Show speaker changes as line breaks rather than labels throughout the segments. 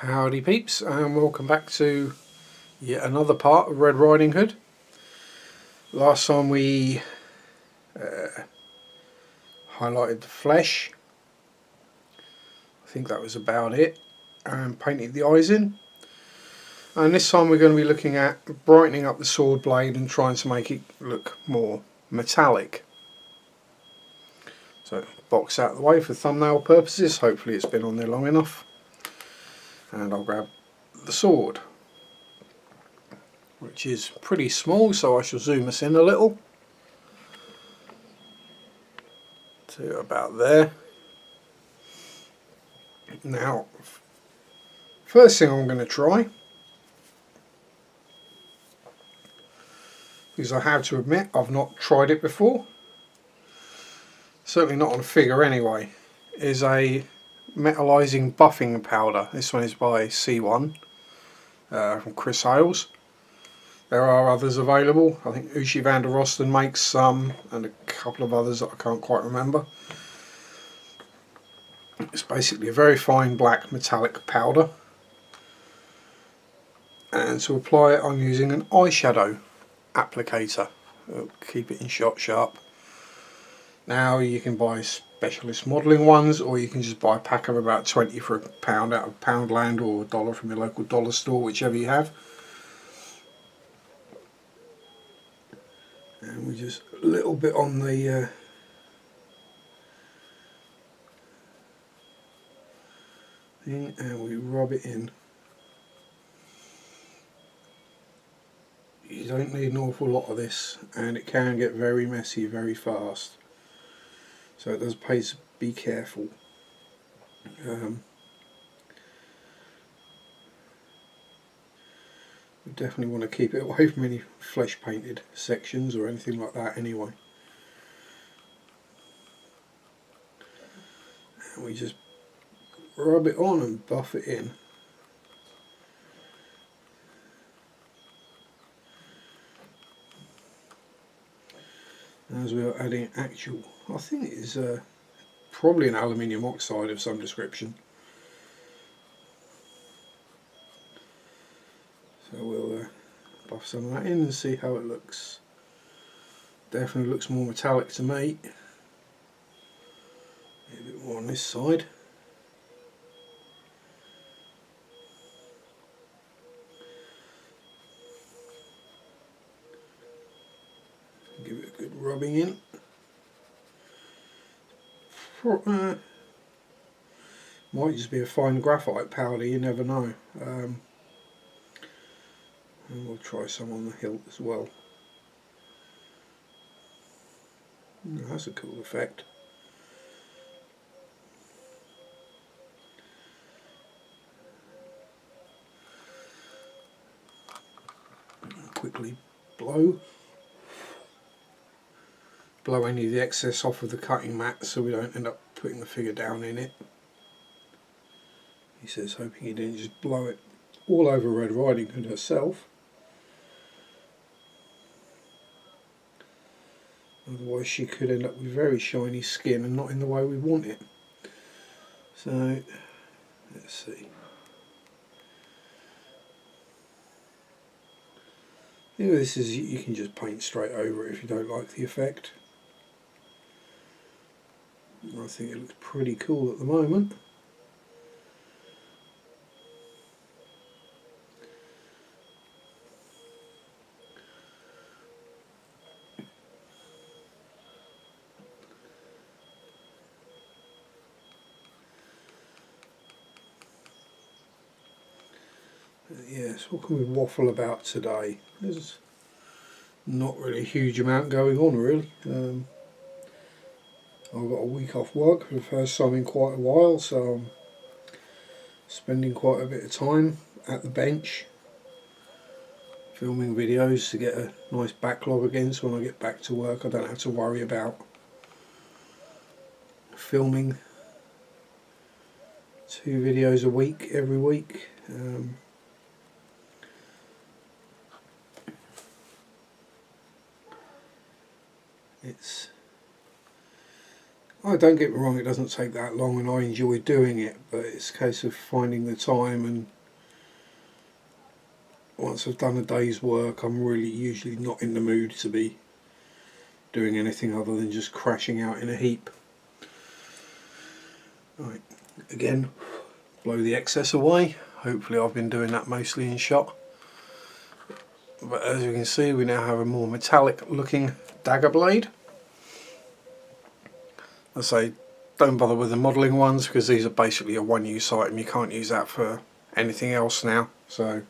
Howdy peeps, and welcome back to yet another part of Red Riding Hood. Last time we highlighted the flesh, I think that was about it, and painted the eyes in. And this time we're going to be looking at brightening up the sword blade and trying to make it look more metallic. So box out of the way for thumbnail purposes, hopefully it's been on there long enough. And I'll grab the sword, which is pretty small, so I shall zoom us in a little to about there. Now, first thing I'm going to try, because I have to admit I've not tried it before, certainly not on a figure anyway, is a metallizing buffing powder. This one is by C1 from Chris Hales. There are others available. I think Ushi van der Rosten makes some, and a couple of others that I can't quite remember. It's basically a very fine black metallic powder, and to apply it I'm using an eyeshadow applicator. It'll keep it in shot sharp. Now you can buy specialist modelling ones, or you can just buy a pack of about 20 for £1 out of Poundland or $1 from your local dollar store, whichever you have. And we just a little bit on the thing, and we rub it in. You don't need an awful lot of this, and it can get very messy very fast, so it does pay to be careful. We definitely want to keep it away from any flesh painted sections or anything like that anyway. And we just rub it on and buff it in. As we are adding actual, I think it is probably an aluminium oxide of some description. So we'll buff some of that in and see how it looks. Definitely looks more metallic to me. A bit more on this side. Give it a good rubbing in. Might just be a fine graphite powder, you never know. And we'll try some on the hilt as well. That's a cool effect. Quickly blow any of the excess off of the cutting mat so we don't end up putting the figure down in it. He says hoping he didn't just blow it all over Red Riding Hood herself. Otherwise she could end up with very shiny skin and not in the way we want it. So let's see. Yeah, this is, you can just paint straight over it if you don't like the effect. I think it looks pretty cool at the moment. Yes, what can we waffle about today? There's not really a huge amount going on really. I've got a week off work for the first time in quite a while, so I'm spending quite a bit of time at the bench filming videos to get a nice backlog again, so when I get back to work I don't have to worry about filming 2 videos a week every week. Oh, don't get me wrong, it doesn't take that long and I enjoy doing it, but it's a case of finding the time, and once I've done a day's work I'm really usually not in the mood to be doing anything other than just crashing out in a heap. Right, again, blow the excess away. Hopefully I've been doing that mostly in shot. But as you can see, we now have a more metallic looking dagger blade. I say don't bother with the modelling ones because these are basically a one-use item. You can't use that for anything else now, so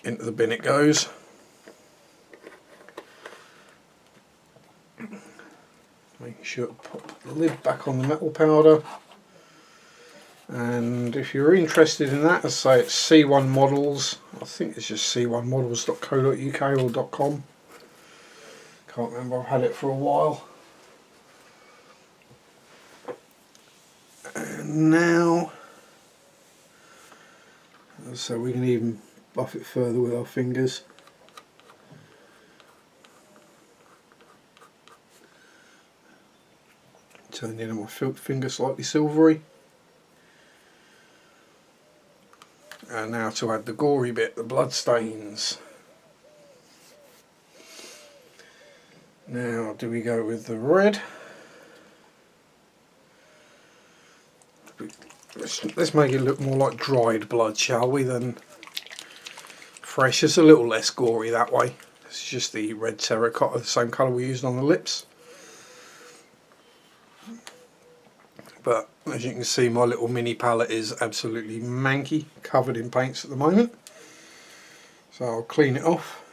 into the bin it goes. Making sure to put the lid back on the metal powder. And if you're interested in that, I say it's C1 Models. I think it's just c1models.co.uk or .com. Can't remember, I've had it for a while. And now, so we can even buff it further with our fingers. Turn the end of my finger slightly silvery. And now to add the gory bit, the blood stains. Now do we go with the red? Let's make it look more like dried blood, shall we, than fresh. It's a little less gory that way. It's just the red terracotta, the same colour we used on the lips. But as you can see, my little mini palette is absolutely manky, covered in paints at the moment. So I'll clean it off.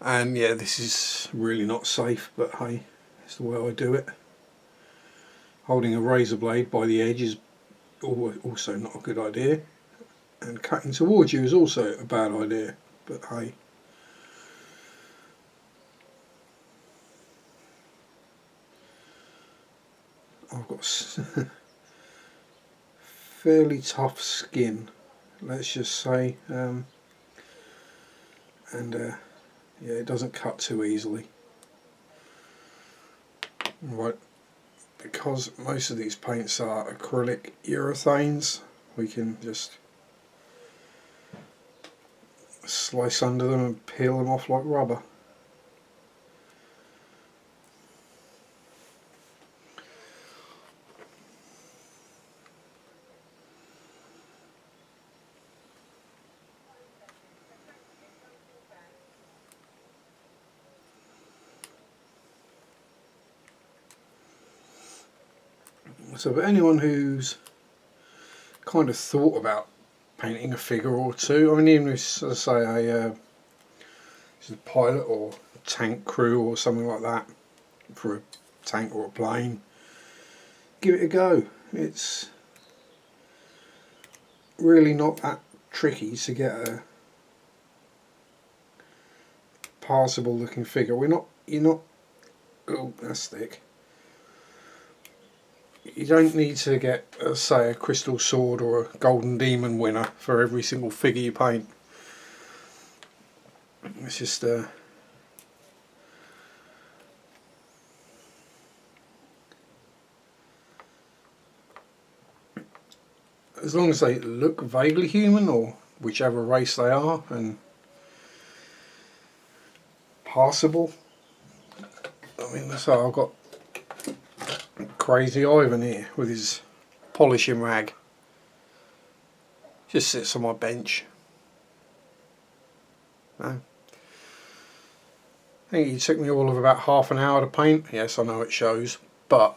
And yeah, this is really not safe, but hey, it's the way I do it. Holding a razor blade by the edge is also not a good idea. And cutting towards you is also a bad idea, but hey. I've got fairly tough skin, let's just say, and yeah, it doesn't cut too easily. Right, because most of these paints are acrylic urethanes, we can just slice under them and peel them off like rubber. So for anyone who's kind of thought about painting a figure or two, I mean, even if, say, a pilot or tank crew or something like that, for a tank or a plane, give it a go. It's really not that tricky to get a passable looking figure. You're not, oh, that's thick. You don't need to get, say, a crystal sword or a golden demon winner for every single figure you paint. It's just as long as they look vaguely human, or whichever race they are, and passable. I mean, so I've got Crazy Ivan here with his polishing rag. Just sits on my bench. No. I think it took me all of about half an hour to paint. Yes, I know it shows, but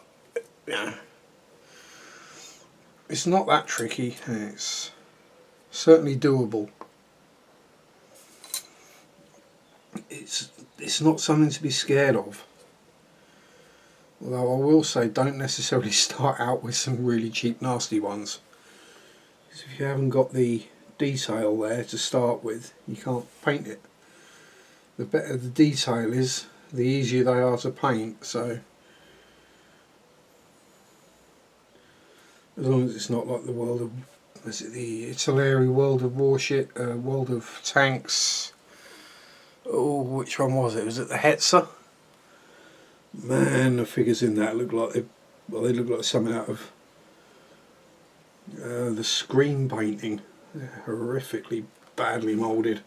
yeah, it's not that tricky, and it's certainly doable. It's not something to be scared of. Although I will say, don't necessarily start out with some really cheap nasty ones, because if you haven't got the detail there to start with, you can't paint it. The better the detail is, the easier they are to paint. So as long as it's not like the world of, is it the Italeri World of Warship, World of Tanks, oh, which one was it? Was it the Hetzer? Man, the figures in that look like they look like something out of the Scream painting. They're horrifically badly moulded.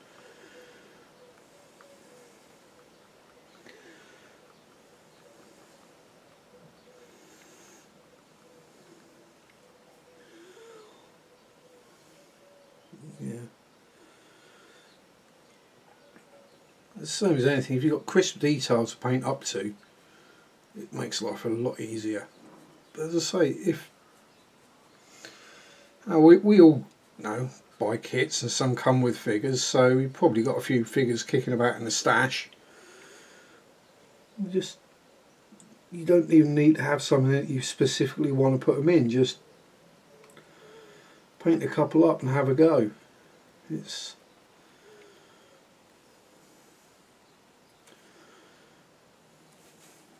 Yeah. It's the same as anything, if you've got crisp details to paint up to, it makes life a lot easier. But as I say, if we all buy kits and some come with figures, so we've probably got a few figures kicking about in the stash. You don't even need to have something that you specifically want to put them in, just paint a couple up and have a go. It's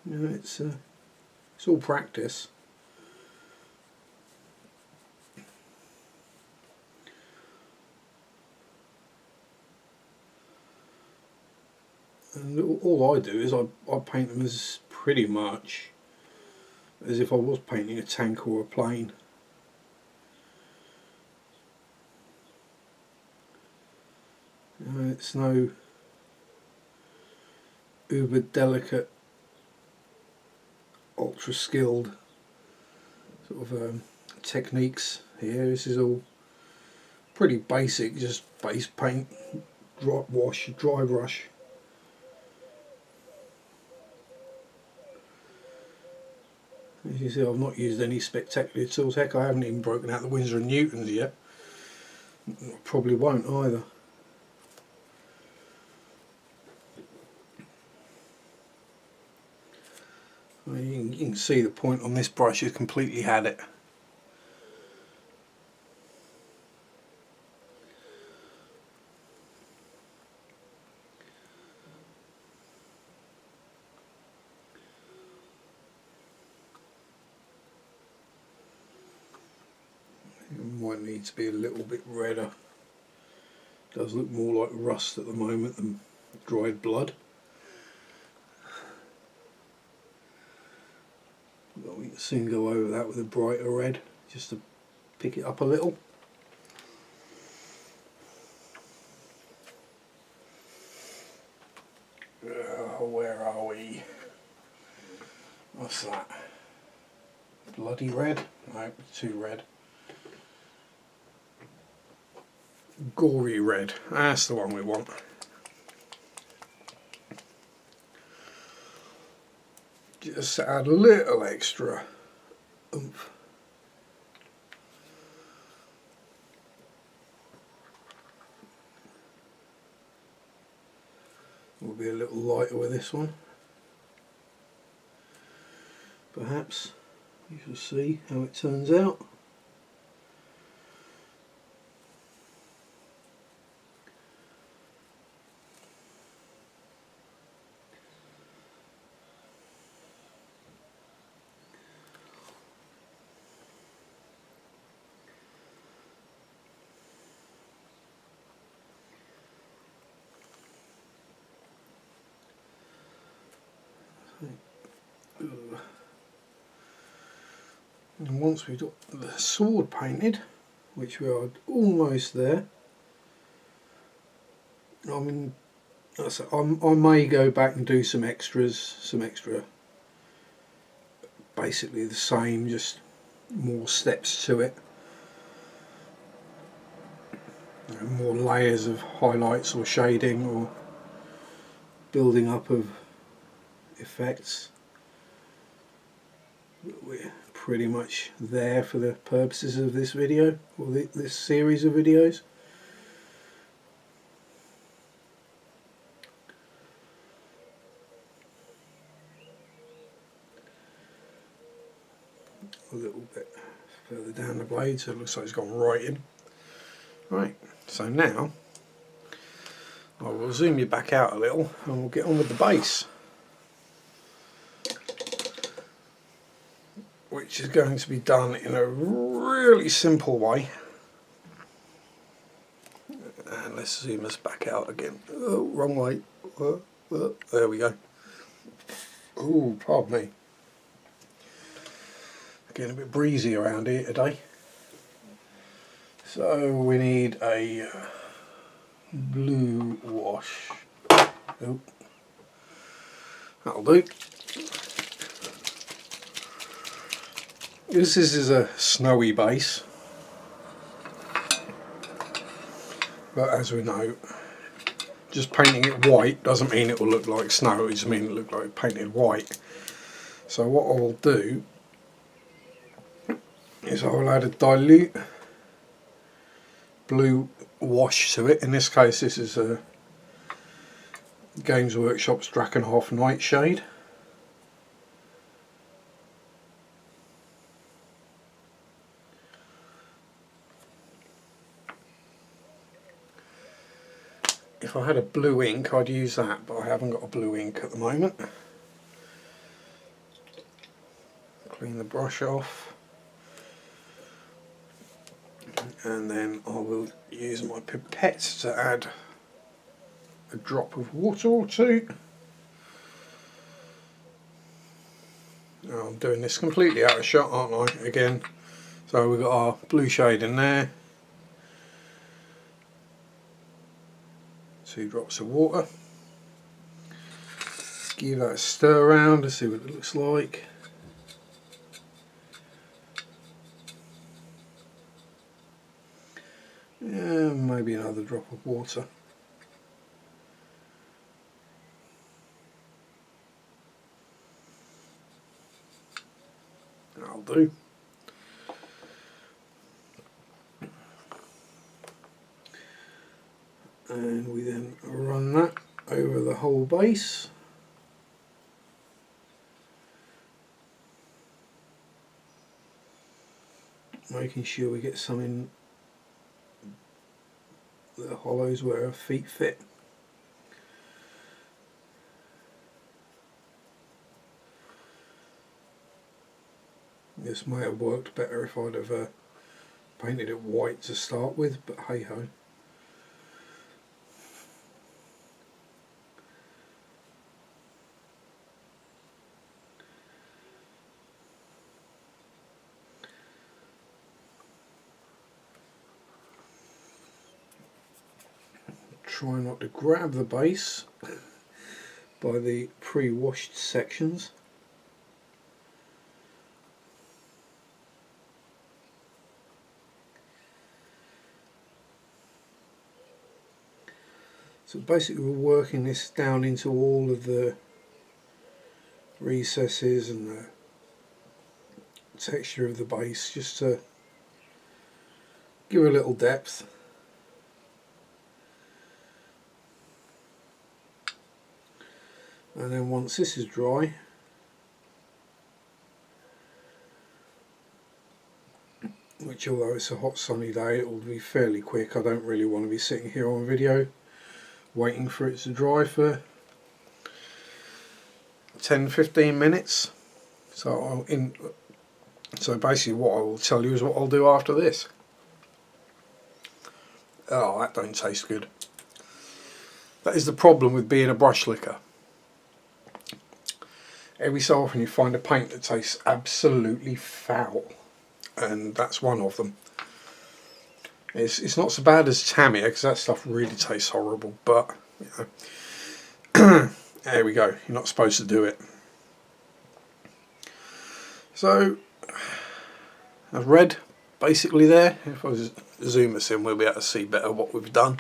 it's all practice. And all I do is I paint them as pretty much as if I was painting a tank or a plane. It's no uber delicate, ultra skilled sort of techniques here. This is all pretty basic, just base paint, dry wash, dry brush. As you see, I've not used any spectacular tools. Heck, I haven't even broken out the Winsor & Newtons yet. I probably won't either. You can see the point on this brush has completely had it. It might need to be a little bit redder. It does look more like rust at the moment than dried blood. But we can soon go over that with a brighter red, just to pick it up a little. Where are we? What's that? Bloody red? No, too red. Gory red. That's the one we want. Just add a little extra oomph. We'll be a little lighter with this one. Perhaps. You shall see how it turns out. And once we've got the sword painted, which we are almost there, I mean, I may go back and do some extra, basically the same, just more steps to it, more layers of highlights or shading or building up of effects. But we're pretty much there for the purposes of this video, or this series of videos. A little bit further down the blade, so it looks like it's gone right in. Right, so now I will zoom you back out a little and we'll get on with the base, which is going to be done in a really simple way. And let's zoom us back out again. Oh, wrong way. There we go. Ooh, pardon me. Getting a bit breezy around here today. So we need a blue wash. Oh, that'll do. This is a snowy base, but as we know, just painting it white doesn't mean it will look like snow, it just means it look like painted white. So what I will do is I will add a dilute blue wash to it. In this case, this is a Games Workshop's Drakenhof Nightshade. If I had a blue ink, I'd use that, but I haven't got a blue ink at the moment. Clean the brush off, and then I will use my pipette to add a drop of water or two. Now I'm doing this completely out of shot, aren't I, again? So we've got our blue shade in there, 2 drops of water. Give that a stir around to see what it looks like. Yeah, maybe another drop of water. That'll do. And we then run that over the whole base. Making sure we get some in the hollows where our feet fit. This might have worked better if I'd have painted it white to start with, but hey ho. Try not to grab the base by the pre-washed sections. So basically we're working this down into all of the recesses and the texture of the base, just to give a little depth. And then once this is dry, which although it's a hot sunny day it will be fairly quick, I don't really want to be sitting here on video waiting for it to dry for 10-15 minutes. So basically what I will tell you is what I'll do after this. Oh, that don't taste good. That is the problem with being a brush licker. Every so often you find a paint that tastes absolutely foul, and that's one of them. It's not so bad as Tamiya, because that stuff really tastes horrible, but you know. There we go, you're not supposed to do it. So I've read basically there. If I zoom us in, we'll be able to see better what we've done.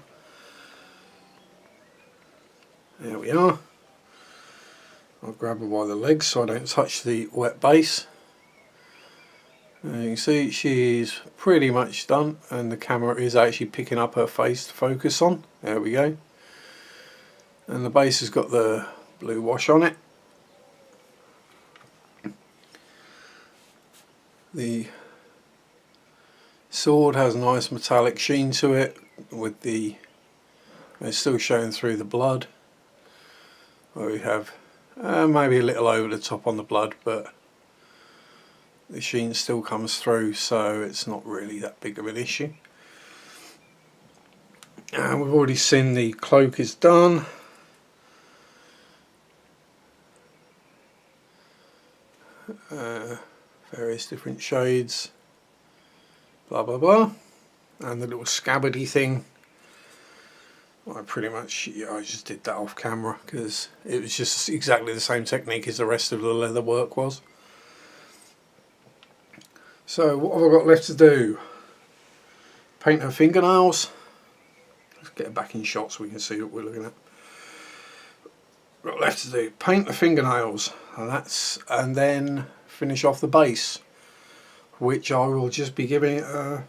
There we are. I'll grab her by the legs so I don't touch the wet base. And you can see she's pretty much done, and the camera is actually picking up her face to focus on. There we go. And the base has got the blue wash on it. The sword has a nice metallic sheen to it, with it's still showing through the blood. Where we have maybe a little over the top on the blood, but the sheen still comes through, so it's not really that big of an issue. And we've already seen the cloak is done. various different shades, blah blah blah, and the little scabbardy thing. I pretty much, yeah, I just did that off camera because it was just exactly the same technique as the rest of the leather work was. So what have I got left to do? Paint her fingernails. Let's get her back in shot so we can see what we're looking at. Got left to do, paint the fingernails, and then finish off the base, which I will just be giving it a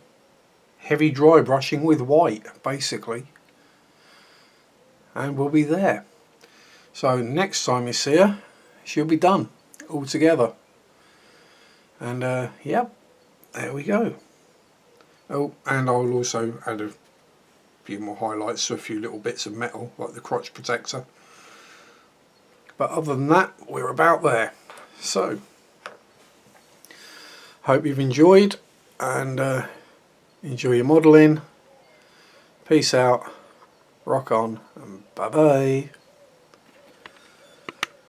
heavy dry brushing with white basically, and we'll be there. So next time you see her, she'll be done all together, and yep, there we go. Oh, and I'll also add a few more highlights to a few little bits of metal like the crotch protector. But other than that, we're about there. So, hope you've enjoyed, and enjoy your modelling. Peace out, rock on, and bye bye.